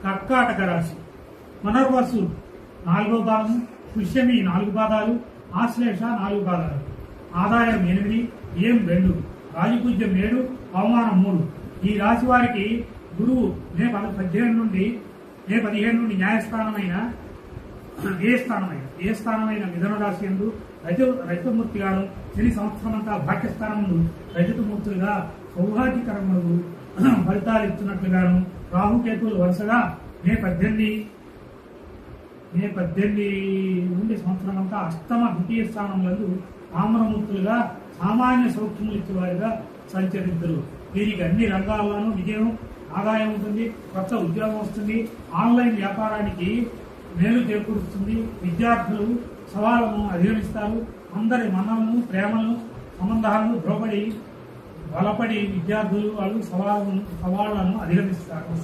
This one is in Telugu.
కర్కాటక రాశి. పునర్వసు 4వ పాదము, పుష్యమి 4 పాదాలు, ఆశ్లేష 4 పాదాలు. ఆదాయం 8, ఏం 2, రాజపూజ్యం 7, అవమానం 3. ఈ రాశి వారికి గురువు మే 15 నుండి న్యాయస్థానమైన ఏ స్థానమైన మిథున రాశి యందు రజతమూర్తిగాను, శని సంవత్సరమంతా భాగ్యస్థానం ముందు రజతమూర్తులుగా సౌభాగ్యకరములు ఫలితాలు ఇస్తున్నట్లుగాను, రాహుకేతువులు వరుసగా మే 18 నుండి సంవత్సరమంతా అష్టమ ద్వితీయ స్థానములందు తామ్రమూర్తులుగా సామాన్య సౌఖ్యములు ఇచ్చేవారిగా సంచరించరు. వీరికి అన్ని రంగాల్లోనూ విజయం, ఆదాయం ఉంటుంది, కొత్త ఉద్యోగం వస్తుంది, ఆన్లైన్ వ్యాపారానికి మేలు చేకూరుస్తుంది. విద్యార్థులు సవాళ్లను అధిగమిస్తారు. అందరి మన్నలను, ప్రేమలను, సంబంధాలను బలపడి విద్యార్థులు వాళ్ళు సవాళ్లను అధిగమిస్తారు.